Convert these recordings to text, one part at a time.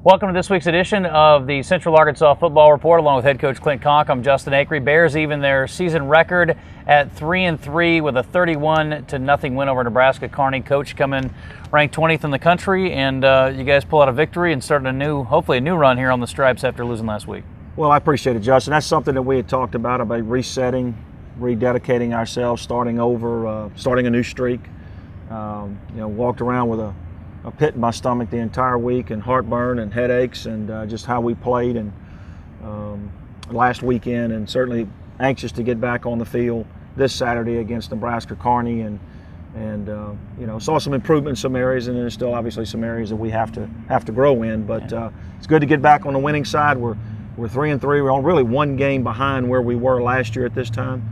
Welcome to this week's edition of the Central Arkansas Football Report, along with head coach Clint Conk. I'm Justin Acree. Bears even their season record at 3-3 with a 31-0 win over Nebraska Kearney. Coach coming ranked 20th in the country, and you guys pull out a victory and started hopefully a new run here on the Stripes after losing last week. Well, I appreciate it, Justin. That's something that we had talked about resetting, rededicating ourselves, starting over, starting a new streak. Walked around with a pit in my stomach the entire week, and heartburn and headaches, and just how we played and last weekend, and certainly anxious to get back on the field this Saturday against Nebraska Kearney, and saw some improvement in some areas, and then there's still obviously some areas that we have to grow in. But it's good to get back on the winning side. We're 3-3. We're on really one game behind where we were last year at this time,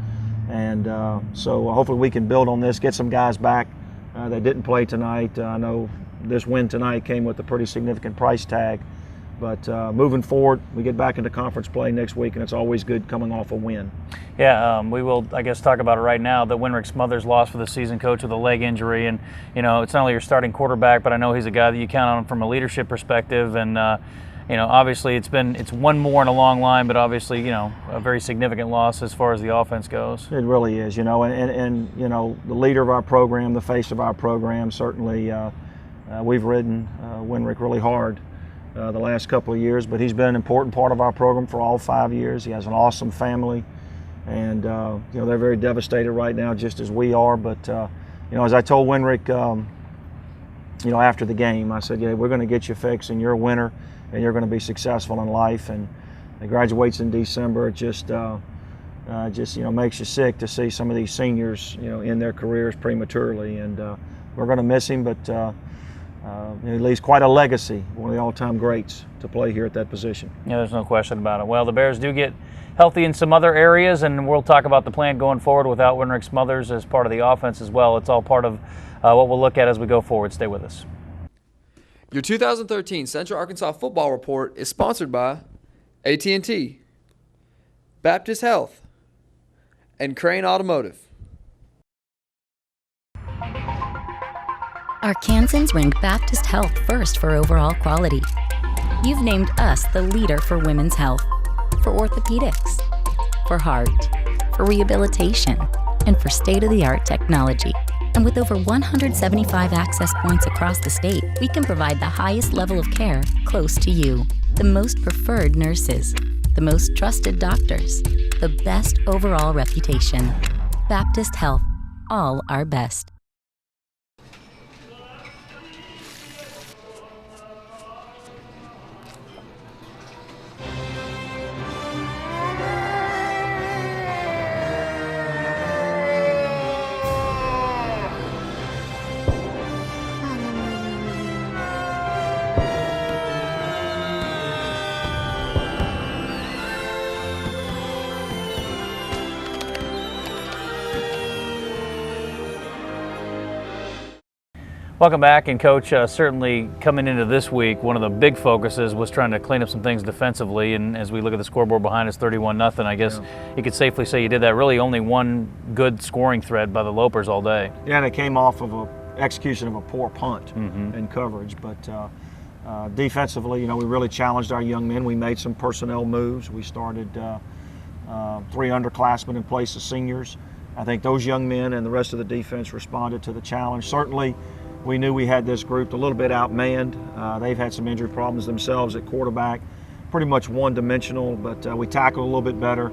and so hopefully we can build on this, get some guys back that didn't play tonight. I know this win tonight came with a pretty significant price tag, but moving forward, we get back into conference play next week, and it's always good coming off a win. Yeah, we will, I guess, talk about it right now. The Winrick Smothers lost for the season, coach, with a leg injury, and it's not only your starting quarterback, but I know he's a guy that you count on from a leadership perspective, and obviously it's one more in a long line, but obviously a very significant loss as far as the offense goes. It really is, and the leader of our program, the face of our program, certainly. We've ridden Winrick really hard the last couple of years, but he's been an important part of our program for all 5 years. He has an awesome family, and they're very devastated right now, just as we are. But as I told Winrick, after the game, I said, we're going to get you fixed, and you're a winner, and you're going to be successful in life. And he graduates in December. It just makes you sick to see some of these seniors, in their careers prematurely, and we're going to miss him, but. He leaves quite a legacy, one of the all-time greats to play here at that position. Yeah, there's no question about it. Well, the Bears do get healthy in some other areas, and we'll talk about the plan going forward without Winrick Smothers as part of the offense as well. It's all part of what we'll look at as we go forward. Stay with us. Your 2013 Central Arkansas Football Report is sponsored by AT&T, Baptist Health, and Crane Automotive. Arkansans rank Baptist Health first for overall quality. You've named us the leader for women's health, for orthopedics, for heart, for rehabilitation, and for state-of-the-art technology. And with over 175 access points across the state, we can provide the highest level of care close to you. The most preferred nurses, the most trusted doctors, the best overall reputation. Baptist Health, all our best. Welcome back, and Coach, certainly coming into this week, one of the big focuses was trying to clean up some things defensively, and as we look at the scoreboard behind us, 31-0, I guess you could safely say you did that. Really only one good scoring thread by the Lopers all day. Yeah, and it came off of an execution of a poor punt in coverage, but defensively, we really challenged our young men. We made some personnel moves. We started 3 underclassmen in place of seniors. I think those young men and the rest of the defense responded to the challenge. Certainly, we knew we had this group a little bit outmanned. They've had some injury problems themselves at quarterback, pretty much one-dimensional, but we tackled a little bit better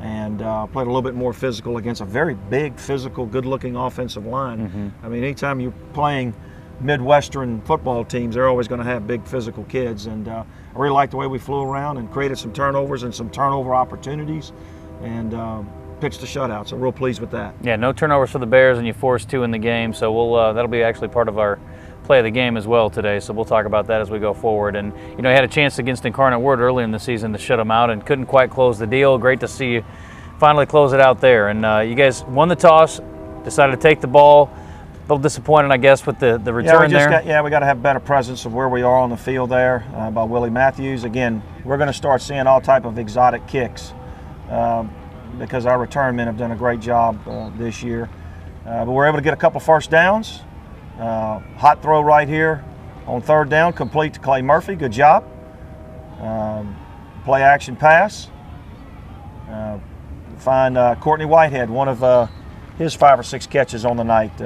and played a little bit more physical against a very big, physical, good-looking offensive line. I mean, anytime you're playing Midwestern football teams, they're always going to have big physical kids, and I really liked the way we flew around and created some turnovers and some turnover opportunities, and pitched a shutout, so real pleased with that. Yeah, no turnovers for the Bears, and you forced 2 in the game, so we'll that'll be actually part of our play of the game as well today, so we'll talk about that as we go forward. And he had a chance against Incarnate Word earlier in the season to shut them out and couldn't quite close the deal. Great to see you finally close it out there. And you guys won the toss, decided to take the ball. A little disappointed, I guess, with the return there. We got to have better presence of where we are on the field there by Willie Matthews. Again, we're going to start seeing all type of exotic kicks because our return men have done a great job this year. But we're able to get a couple first downs. Hot throw right here on third down, complete to Clay Murphy. Good job. Play action pass. Find Courtney Whitehead, one of his 5 or 6 catches on the night.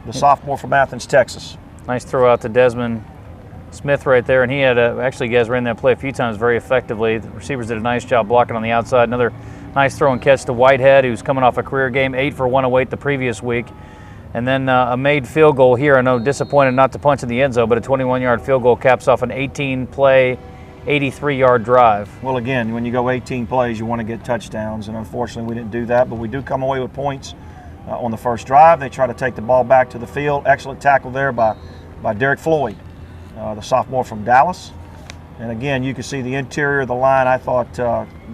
The sophomore from Athens, Texas. Nice throw out to Desmond Smith right there, and he had actually, you guys ran that play a few times very effectively. The receivers did a nice job blocking on the outside. Another nice throw and catch to Whitehead, who's coming off a career game, 8 for 108 the previous week. And then a made field goal here. I know disappointed not to punch in the end zone, but a 21-yard field goal caps off an 18-play, 83-yard drive. Well, again, when you go 18 plays, you want to get touchdowns, and unfortunately we didn't do that, but we do come away with points on the first drive. They try to take the ball back to the field. Excellent tackle there by Derek Floyd, the sophomore from Dallas. And again, you can see the interior of the line. I thought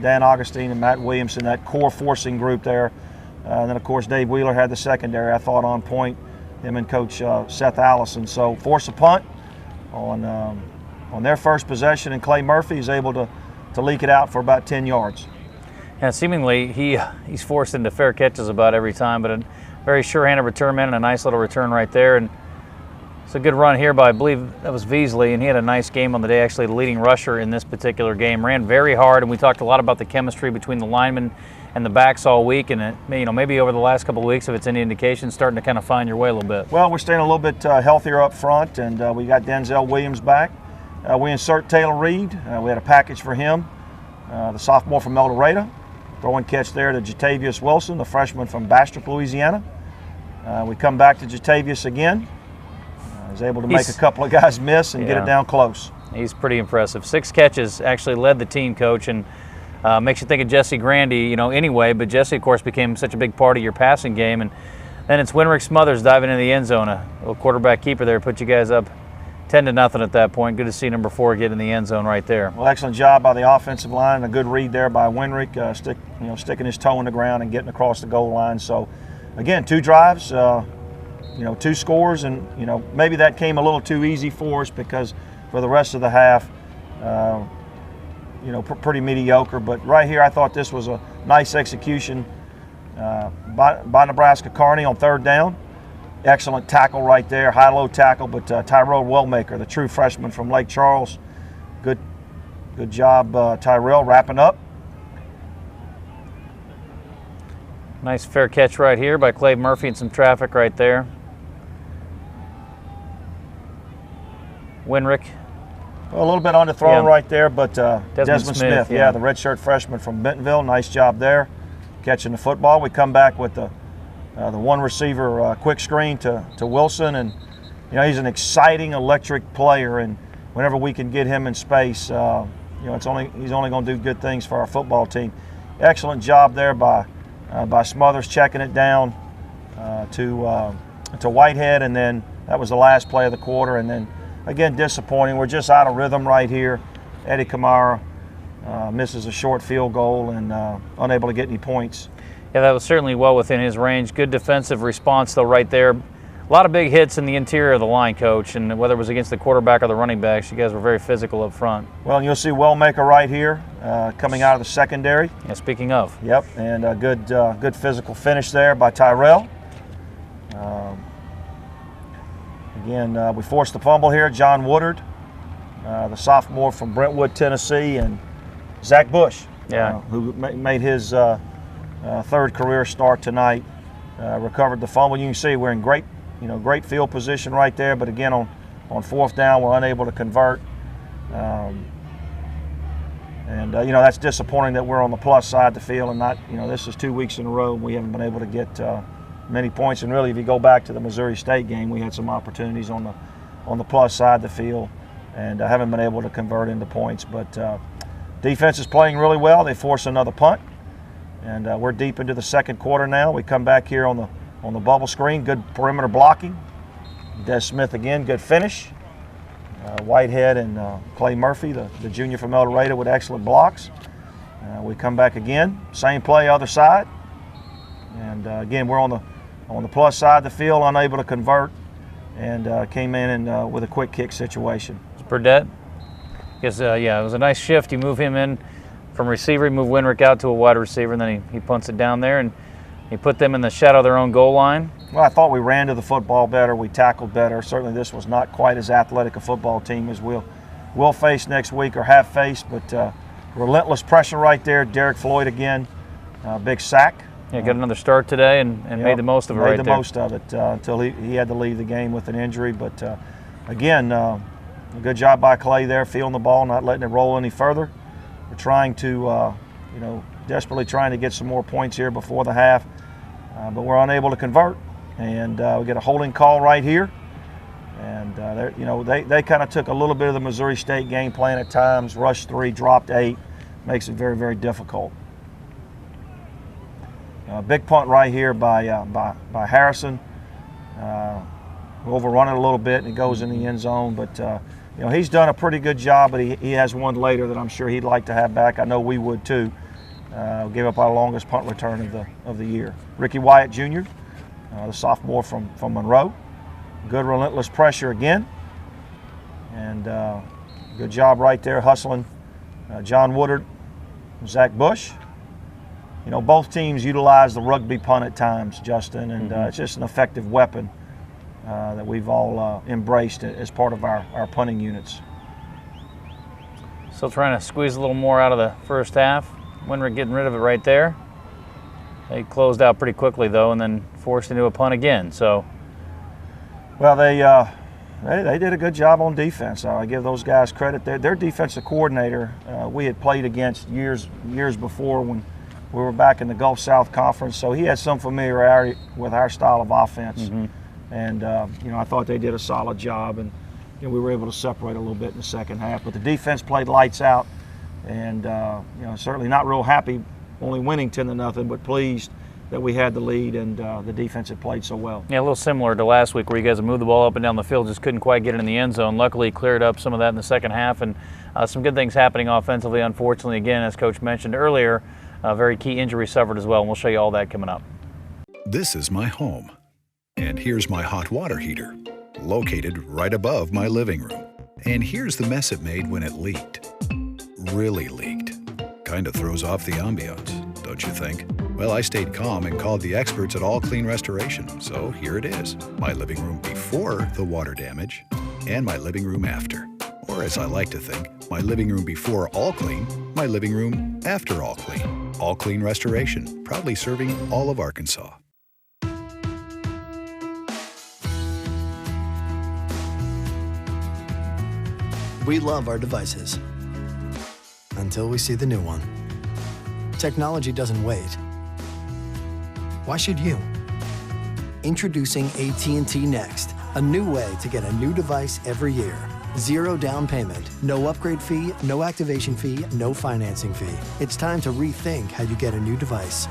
Dan Augustine and Matt Williamson, that core forcing group there. And then, of course, Dave Wheeler had the secondary, I thought, on point, him and Coach Seth Allison. So force a punt on their first possession, and Clay Murphy is able to leak it out for about 10 yards. Yeah, seemingly he's forced into fair catches about every time, but a very sure-handed return man and a nice little return right there. And it's a good run here by, I believe that was Veasley, and he had a nice game on the day, actually the leading rusher in this particular game. Ran very hard, and we talked a lot about the chemistry between the linemen and the backs all week, and maybe over the last couple of weeks, if it's any indication, starting to kind of find your way a little bit. Well, we're staying a little bit healthier up front, and we got Denzel Williams back. We insert Taylor Reed. We had a package for him, the sophomore from El Dorado. Throw and catch there to Jatavius Wilson, the freshman from Bastrop, Louisiana. We come back to Jatavius again. He's able to make a couple of guys miss and get it down close. He's pretty impressive. 6 catches, actually led the team, Coach, and makes you think of Jesse Grandy, anyway, but Jesse, of course, became such a big part of your passing game. And then it's Winrick Smothers diving into the end zone, a little quarterback keeper there, put you guys up 10-0 at that point. Good to see number 4 get in the end zone right there. Well, excellent job by the offensive line, a good read there by Winrick, sticking his toe in the ground and getting across the goal line. So, again, 2 drives, 2 scores, and maybe that came a little too easy for us because for the rest of the half, pretty mediocre. But right here, I thought this was a nice execution by Nebraska Kearney on third down. Excellent tackle right there, high-low tackle, but Tyrell Wellmaker, the true freshman from Lake Charles, good job, Tyrell, wrapping up. Nice fair catch right here by Clay Murphy and some traffic right there. Winrick. Well, a little bit underthrown right there, but Desmond Smith, the redshirt freshman from Bentonville, nice job there, catching the football. We come back with the one receiver quick screen to Wilson, and he's an exciting, electric player, and whenever we can get him in space, he's only going to do good things for our football team. Excellent job there by Smothers checking it down to Whitehead, and then that was the last play of the quarter, and then again disappointing. We're just out of rhythm right here. Eddie Kamara misses a short field goal and unable to get any points. Yeah, that was certainly well within his range. Good defensive response, though, right there. A lot of big hits in the interior of the line, Coach, and whether it was against the quarterback or the running backs, you guys were very physical up front. Well, and you'll see Wellmaker right here coming out of the secondary. Yeah, speaking of. Yep, and a good physical finish there by Tyrell. Again, we forced the fumble here. John Woodard, the sophomore from Brentwood, Tennessee, and Zach Bush, who made his third career start tonight, recovered the fumble. You can see we're in great field position right there, but again on fourth down we're unable to convert, and that's disappointing that we're on the plus side of the field and not, this is 2 weeks in a row we haven't been able to get many points. And really, if you go back to the Missouri State game, we had some opportunities on the plus side of the field and haven't been able to convert into points. But defense is playing really well. They force another punt. And we're deep into the second quarter now. We come back here on the bubble screen. Good perimeter blocking. Des Smith again, good finish. Whitehead and Clay Murphy, the junior from El Dorado, with excellent blocks. We come back again, same play, other side. And again, we're on the plus side of the field, unable to convert, and came in and with a quick kick situation. Burdette. Because, yeah, it was a nice shift. You move him in from receiver, you move Winrick out to a wide receiver, and then he punts it down there, and he put them in the shadow of their own goal line. Well, I thought we ran to the football better. We tackled better. Certainly this was not quite as athletic a football team as we'll face next week or have faced, but relentless pressure right there. Derek Floyd again, big sack. Yeah, got another start today and made the most of it right there. Made the most of it until he had to leave the game with an injury. But again, a good job by Clay there, feeling the ball, not letting it roll any further. We're trying to, desperately trying to get some more points here before the half, but we're unable to convert. And we get a holding call right here. And, they kind of took a little bit of the Missouri State game plan at times, rushed 3, dropped 8, makes it very, very difficult. Big punt right here by Harrison. We overrun it a little bit, and it goes in the end zone. But, he's done a pretty good job, but he has one later that I'm sure he'd like to have back. I know we would too. Gave up our longest punt return of the year. Ricky Wyatt Jr., the sophomore from Monroe. Good relentless pressure again. And good job right there hustling John Woodard, Zach Bush. Both teams utilize the rugby punt at times, Justin, and it's just an effective weapon that we've all embraced as part of our punting units. Still trying to squeeze a little more out of the first half. Winrick getting rid of it right there. They closed out pretty quickly, though, and then forced into a punt again. So, well, they did a good job on defense. I give those guys credit. Their defensive coordinator, we had played against years before when we were back in the Gulf South Conference, so he had some familiarity with our style of offense. And I thought they did a solid job, and we were able to separate a little bit in the second half. But the defense played lights out, and certainly not real happy only winning 10-0, but pleased that we had the lead and the defense had played so well. Yeah, a little similar to last week where you guys moved the ball up and down the field, just couldn't quite get it in the end zone. Luckily, cleared up some of that in the second half, and some good things happening offensively. Unfortunately, again, as Coach mentioned earlier, a very key injury suffered as well, and we'll show you all that coming up. This is my home, and here's my hot water heater, located right above my living room. And here's the mess it made when it leaked. Really leaked. Kind of throws off the ambiance, don't you think? Well, I stayed calm and called the experts at All Clean Restoration, so here it is. My living room before the water damage, and my living room after. Or as I like to think, my living room before All Clean, my living room after All Clean. All Clean Restoration, proudly serving all of Arkansas. We love our devices. Until we see the new one. Technology doesn't wait. Why should you? Introducing AT&T Next, a new way to get a new device every year. 0 down payment, no upgrade fee, no activation fee, no financing fee. It's time to rethink how you get a new device.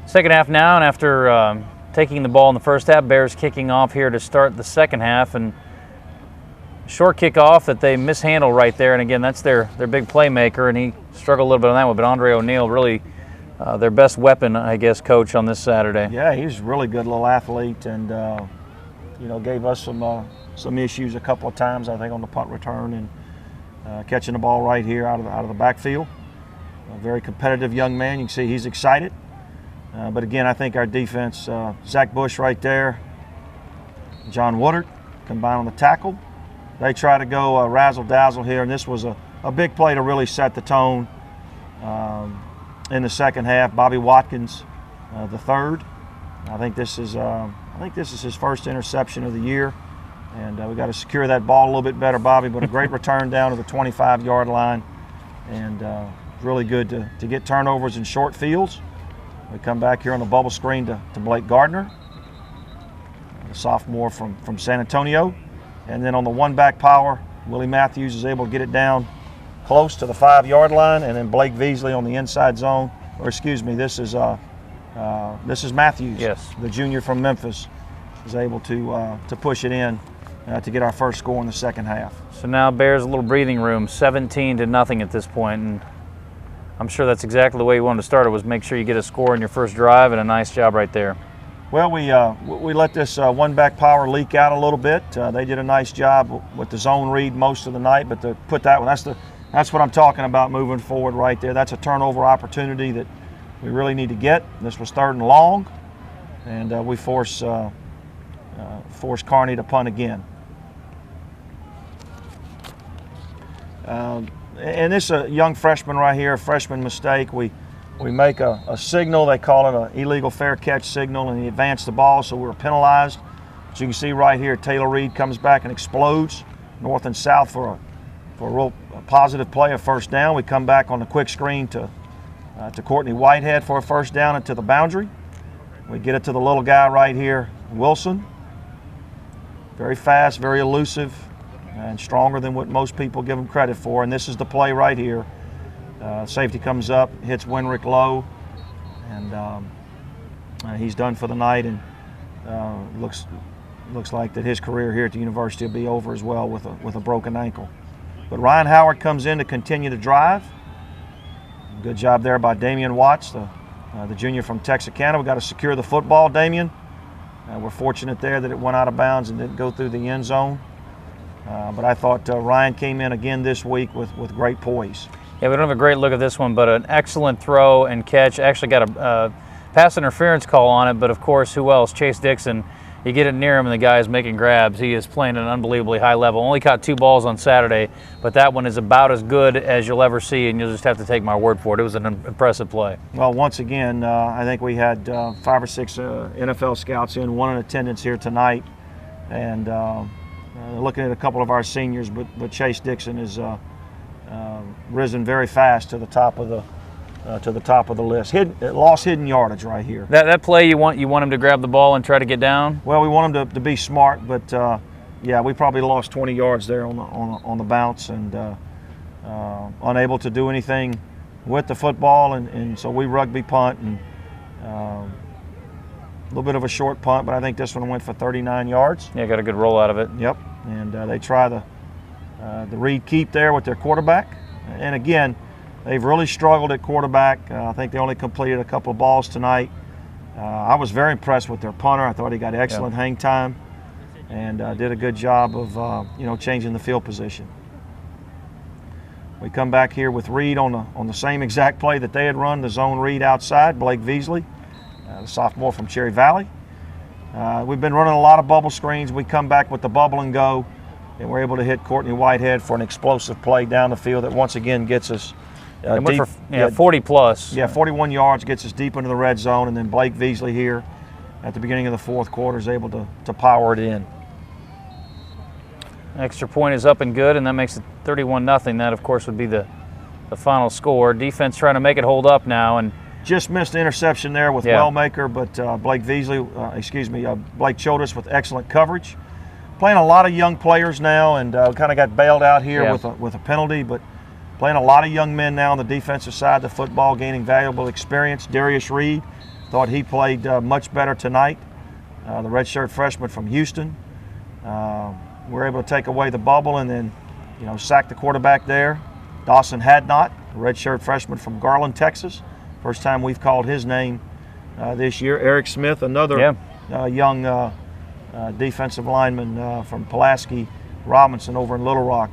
Second half now, and after taking the ball in the first half, Bears kicking off here to start the second half, and short kickoff that they mishandle right there, and again, that's their big playmaker, and he struggled a little bit on that one, but Andre O'Neal really their best weapon, I guess, Coach, on this Saturday. Yeah, he's a really good little athlete, and gave us some issues a couple of times, I think, on the punt return and catching the ball right here out of the backfield. A very competitive young man. You can see he's excited. But again, I think our defense, Zach Bush right there, John Woodard, combined on the tackle. They try to go razzle-dazzle here, and this was a big play to really set the tone in the second half. Bobby Watkins, the third. I think this is his first interception of the year, and we got to secure that ball a little bit better, Bobby. But a great return down to the 25-yard line, and really good to get turnovers in short fields. We come back here on the bubble screen to Blake Gardner, the sophomore from San Antonio. And then on the one-back power, Willie Matthews is able to get it down close to the 5-yard line, and then Blake Beasley on the inside zone, or excuse me, this is Matthews, yes, the junior from Memphis, is able to push it in to get our first score in the second half. So now Bears a little breathing room, 17-0 at this point, and I'm sure that's exactly the way you wanted to start it, was make sure you get a score in your first drive, and a nice job right there. Well, we let this one-back power leak out a little bit. They did a nice job with the zone read most of the night, but to put that one, that's what I'm talking about moving forward right there. That's a turnover opportunity that we really need to get. This was 3rd and long, and we force Kearney to punt again. And this is a young freshman right here, a freshman mistake. We make a signal, they call it an illegal fair catch signal, and he advanced the ball, so we were penalized. As you can see right here, Taylor Reed comes back and explodes north and south for a real positive play, a first down. We come back on the quick screen to Courtney Whitehead for a first down and to the boundary. We get it to the little guy right here, Wilson. Very fast, very elusive, and stronger than what most people give him credit for. And this is the play right here. Safety comes up, hits Winrick low, and he's done for the night, and looks like that his career here at the university will be over as well with a broken ankle. But Ryan Howard comes in to continue to drive. Good job there by Damian Watts, the junior from Texarkana. We got to secure the football, Damian. We're fortunate there that it went out of bounds and didn't go through the end zone. But I thought Ryan came in again this week with great poise. Yeah, we don't have a great look at this one, but an excellent throw and catch. Actually got a pass interference call on it, but of course, who else? Chase Dixon. You get it near him and the guy's making grabs. He is playing at an unbelievably high level. Only caught 2 balls on Saturday, but that one is about as good as you'll ever see, and you'll just have to take my word for it. It was an impressive play. Well, once again, I think we had 5 or 6 NFL scouts in, one in attendance here tonight, and looking at a couple of our seniors, but Chase Dixon is risen very fast to the top of the list. Lost hidden yardage right here. That play, you want him to grab the ball and try to get down? Well, we want him to be smart, but yeah, we probably lost 20 yards there on the bounce, and unable to do anything with the football, and so we rugby punt, and a little bit of a short punt, but I think this one went for 39 yards. Yeah, got a good roll out of it. Yep, and they try the read keep there with their quarterback, and again, they've really struggled at quarterback. I think they only completed a couple of balls tonight. I was very impressed with their punter. I thought he got excellent hang time and did a good job of changing the field position. We come back here with Reed on the same exact play that they had run, the zone read outside, Blake Beasley, the sophomore from Cherry Valley. We've been running a lot of bubble screens. We come back with the bubble and go, and we're able to hit Courtney Whitehead for an explosive play down the field that once again gets us and went for 40 plus. Yeah, 41 yards, gets us deep into the red zone, and then Blake Beasley here at the beginning of the fourth quarter is able to power it in. Extra point is up and good, and that makes it 31-0. That, of course, would be the final score. Defense trying to make it hold up now, and just missed the interception there with Wellmaker, but Blake Chodas with excellent coverage. Playing a lot of young players now, and kind of got bailed out here with a penalty, but playing a lot of young men now on the defensive side of the football, gaining valuable experience. Darius Reed, thought he played much better tonight. The redshirt freshman from Houston. We're able to take away the bubble and then, sack the quarterback there. Dawson Hadnot, the redshirt freshman from Garland, Texas. First time we've called his name this year. Eric Smith, another young defensive lineman from Pulaski Robinson over in Little Rock.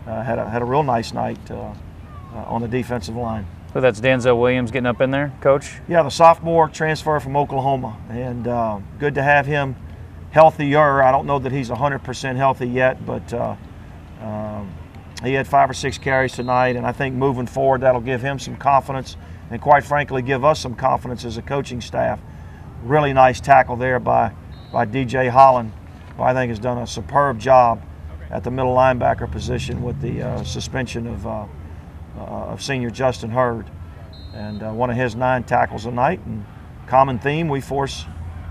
Had a real nice night on the defensive line. So that's Denzel Williams getting up in there, Coach? Yeah, the sophomore transfer from Oklahoma, and good to have him healthier. I don't know that he's 100% healthy yet, but he had 5 or 6 carries tonight, and I think moving forward that'll give him some confidence and quite frankly give us some confidence as a coaching staff. Really nice tackle there by DJ Holland, who I think has done a superb job at the middle linebacker position with the suspension of senior Justin Hurd, and one of his 9 tackles a night. And common theme, we force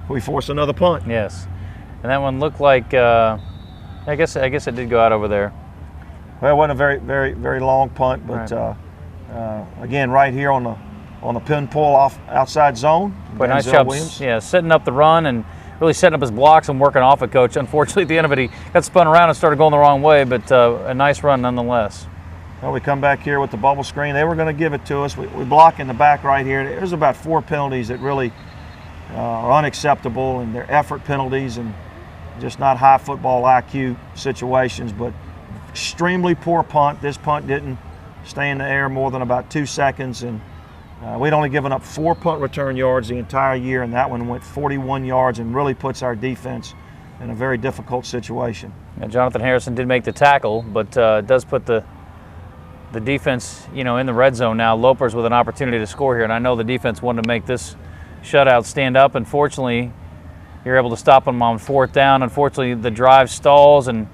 another punt. Yes, and that one looked like I guess it did go out over there. Well, it wasn't a very long punt, but Right. again, right here on the pin pull off outside zone. But nice Denzel job, Williams. yeah, setting up the run and really setting up his blocks and working off it, Coach. Unfortunately, at the end of it, he got spun around and started going the wrong way, but a nice run nonetheless. Well, we come back here with the bubble screen. They were going to give it to us. We block in the back right here. There's about 4 penalties that really are unacceptable, and they're effort penalties and just not high football IQ situations, but extremely poor punt. This punt didn't stay in the air more than about 2 seconds, and we'd only given up 4 punt return yards the entire year, and that one went 41 yards and really puts our defense in a very difficult situation. Yeah, Jonathan Harrison did make the tackle, but does put the defense, in the red zone now. Lopers with an opportunity to score here, and I know the defense wanted to make this shutout stand up. Unfortunately, you're able to stop them on 4th down. Unfortunately, the drive stalls and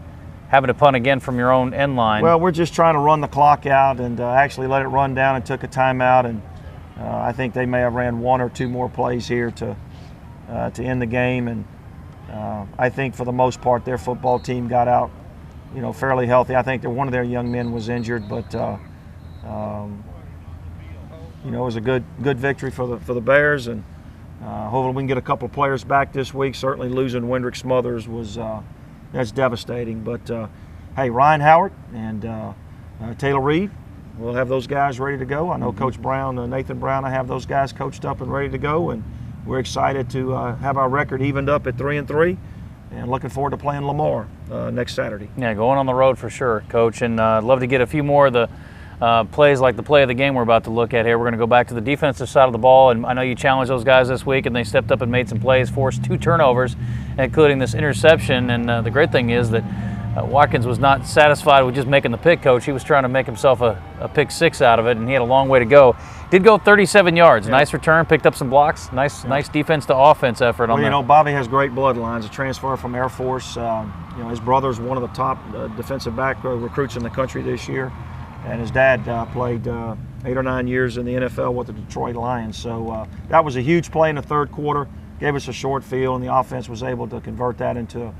having to punt again from your own end line. Well, we're just trying to run the clock out and actually let it run down and took a timeout, and I think they may have ran 1 or 2 more plays here to end the game, and I think for the most part their football team got out fairly healthy. I think that one of their young men was injured, but it was a good victory for the Bears, and hopefully we can get a couple of players back this week. Certainly losing Wendrick Smothers was that's devastating, but hey, Ryan Howard and Taylor Reed, we'll have those guys ready to go. I know Coach Brown, Nathan Brown, I have those guys coached up and ready to go, and we're excited to have our record evened up at 3-3, and looking forward to playing Lamar next Saturday. Yeah, going on the road for sure, Coach, and love to get a few more of the plays like the play of the game we're about to look at here. We're going to go back to the defensive side of the ball, and I know you challenged those guys this week, and they stepped up and made some plays, forced 2 turnovers, including this interception. And the great thing is that Watkins was not satisfied with just making the pick, Coach. He was trying to make himself a pick 6 out of it, and he had a long way to go. Did go 37 yards. Yeah. Nice return, picked up some blocks. Nice defense to offense effort on that. Well, Bobby has great bloodlines. A transfer from Air Force. His brother's one of the top defensive back recruits in the country this year. And his dad played 8 or 9 years in the NFL with the Detroit Lions. So that was a huge play in the 3rd quarter. Gave us a short field, and the offense was able to convert that into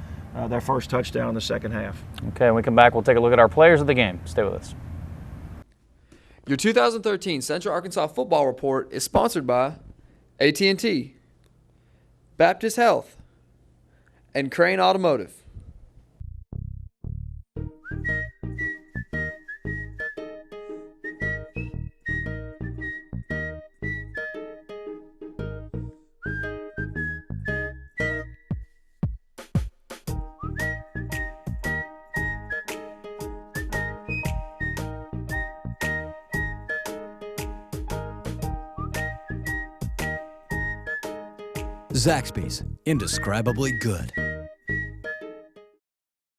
their first touchdown in the 2nd half. Okay, when we come back, we'll take a look at our players of the game. Stay with us. Your 2013 Central Arkansas Football Report is sponsored by AT&T, Baptist Health, and Crane Automotive. Zaxby's, indescribably good.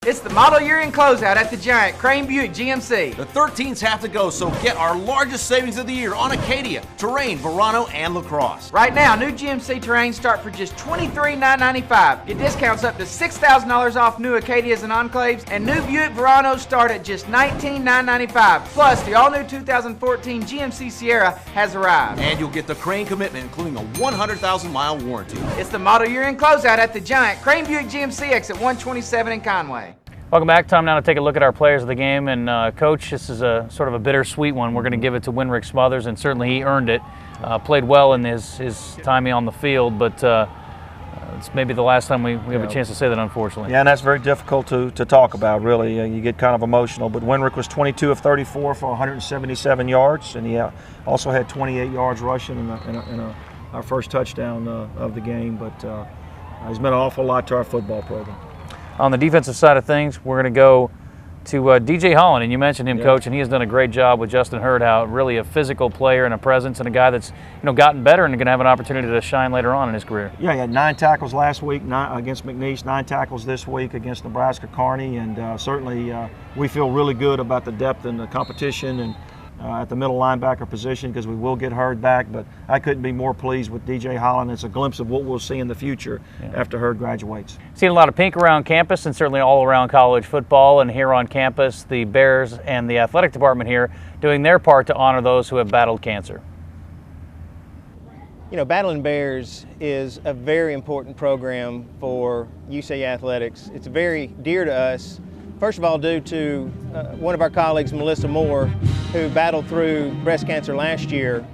It's the model year end closeout at the Giant Crane Buick GMC. The 13s have to go, so get our largest savings of the year on Acadia, Terrain, Verano, and LaCrosse. Right now, new GMC Terrain start for just $23,995. Get discounts up to $6,000 off new Acadias and Enclaves, and new Buick Veranos start at just $19,995. Plus, the all-new 2014 GMC Sierra has arrived. And you'll get the Crane commitment, including a 100,000-mile warranty. It's the model year end closeout at the Giant Crane Buick GMC exit 127 in Conway. Welcome back. Time now to take a look at our players of the game. And Coach, this is a sort of a bittersweet one. We're going to give it to Wendrick Smothers, and certainly he earned it. Played well in his time on the field, but it's maybe the last time we have a chance to say that, unfortunately. Yeah, and that's very difficult to talk about, really. You get kind of emotional. But Wendrick was 22 of 34 for 177 yards, and he also had 28 yards rushing in our first touchdown of the game. But he's meant an awful lot to our football program. On the defensive side of things, we're going to go to DJ Holland, and you mentioned him, Coach, and he has done a great job with Justin Hurd, really a physical player and a presence, and a guy that's gotten better and going to have an opportunity to shine later on in his career. Yeah, he had 9 tackles last week against McNeese, 9 tackles this week against Nebraska Kearney, and certainly we feel really good about the depth and the competition and at the middle linebacker position, because we will get Hurd back, but I couldn't be more pleased with DJ Holland. It's a glimpse of what we'll see in the future after Hurd graduates. Seen a lot of pink around campus and certainly all around college football, and here on campus, the Bears and the athletic department here doing their part to honor those who have battled cancer. Battling Bears is a very important program for UCA Athletics. It's very dear to us. first of all due to one of our colleagues, Melissa Moore, who battled through breast cancer last year.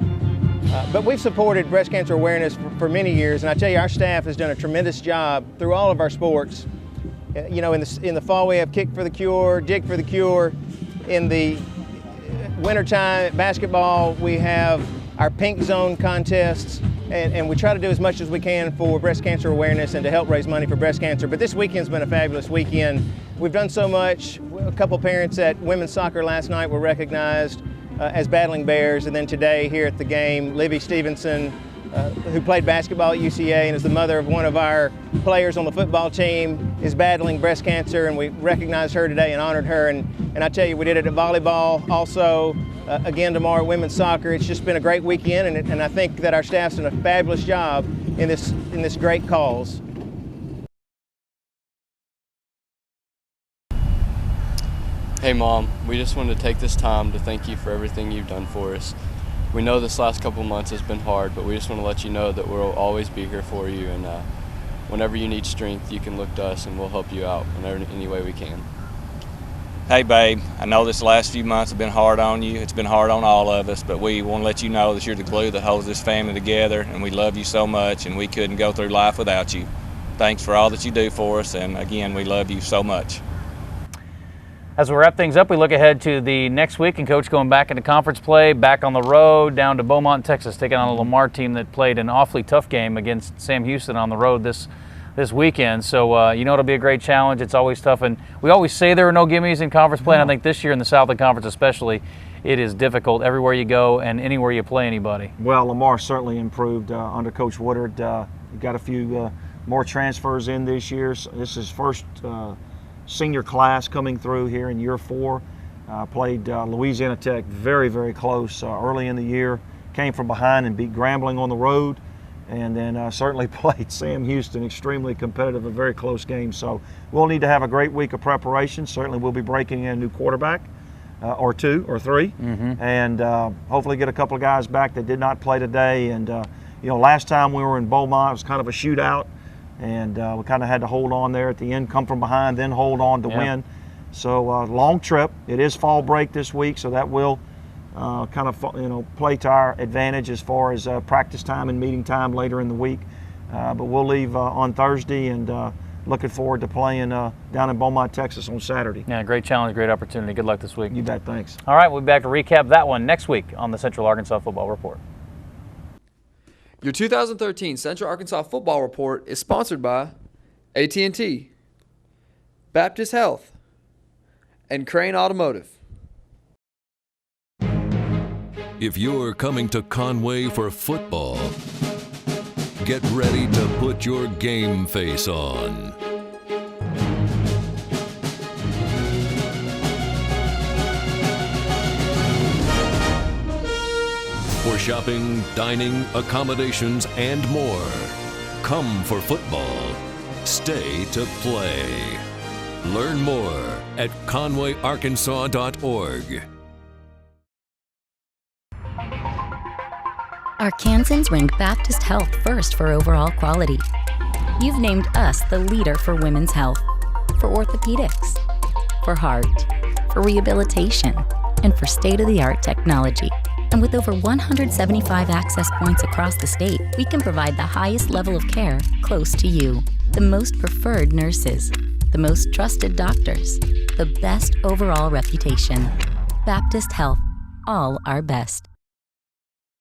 But we've supported breast cancer awareness for many years, and I tell you, our staff has done a tremendous job through all of our sports. You know, in the fall we have Kick for the Cure, Dig for the Cure. In the wintertime at basketball, we have our Pink Zone contests, and we try to do as much as we can for breast cancer awareness and to help raise money for breast cancer. But this weekend's been a fabulous weekend. We've done so much. A couple parents at women's soccer last night were recognized as battling bears, and then today here at the game, Livy Stevenson, who played basketball at UCA and is the mother of one of our players on the football team, is battling breast cancer, and we recognized her today and honored her. And I tell you, we did it at volleyball also. Again tomorrow at women's soccer. It's just been a great weekend, and I think that our staff's done a fabulous job in this great cause. Hey Mom, we just wanted to take this time to thank you for everything you've done for us. We know this last couple months has been hard, but we just want to let you know that we'll always be here for you, and whenever you need strength, you can look to us and we'll help you out in any way we can. Hey babe, I know this last few months have been hard on you. It's been hard on all of us, but we want to let you know that you're the glue that holds this family together, and we love you so much, and we couldn't go through life without you. Thanks for all that you do for us, and again, we love you so much. As we wrap things up, we look ahead to the next week, and Coach going back into conference play, back on the road, down to Beaumont, Texas, taking on a Lamar team that played an awfully tough game against Sam Houston on the road this weekend. So you know it'll be a great challenge. It's always tough, and we always say there are no gimmies in conference play, and I think this year in the Southland Conference especially, it is difficult everywhere you go and anywhere you play anybody. Well, Lamar certainly improved under Coach Woodard. He got a few more transfers in this year. So this is his first senior class coming through here in year 4. Played Louisiana Tech very, very close early in the year. Came from behind and beat Grambling on the road. And then certainly played Sam Houston, extremely competitive, a very close game. So we'll need to have a great week of preparation. Certainly we'll be breaking in a new quarterback or 2 or 3, and hopefully get a couple of guys back that did not play today. And you know, last time we were in Beaumont, it was kind of a shootout, and we kind of had to hold on there at the end, come from behind, then hold on to win. So long trip. It is fall break this week, so that will kind of play to our advantage as far as practice time and meeting time later in the week. But we'll leave on Thursday, and looking forward to playing down in Beaumont, Texas on Saturday. Yeah, great challenge, great opportunity. Good luck this week. You bet, thanks. All right, we'll be back to recap that one next week on the Central Arkansas Football Report. Your 2013 Central Arkansas Football Report is sponsored by AT&T, Baptist Health, and Crane Automotive. If you're coming to Conway for football, get ready to put your game face on. For shopping, dining, accommodations, and more, come for football. Stay to play. Learn more at conwayarkansas.org. Arkansans rank Baptist Health first for overall quality. You've named us the leader for women's health, for orthopedics, for heart, for rehabilitation, and for state-of-the-art technology. And with over 175 access points across the state, we can provide the highest level of care close to you. The most preferred nurses, the most trusted doctors, the best overall reputation. Baptist Health, all our best.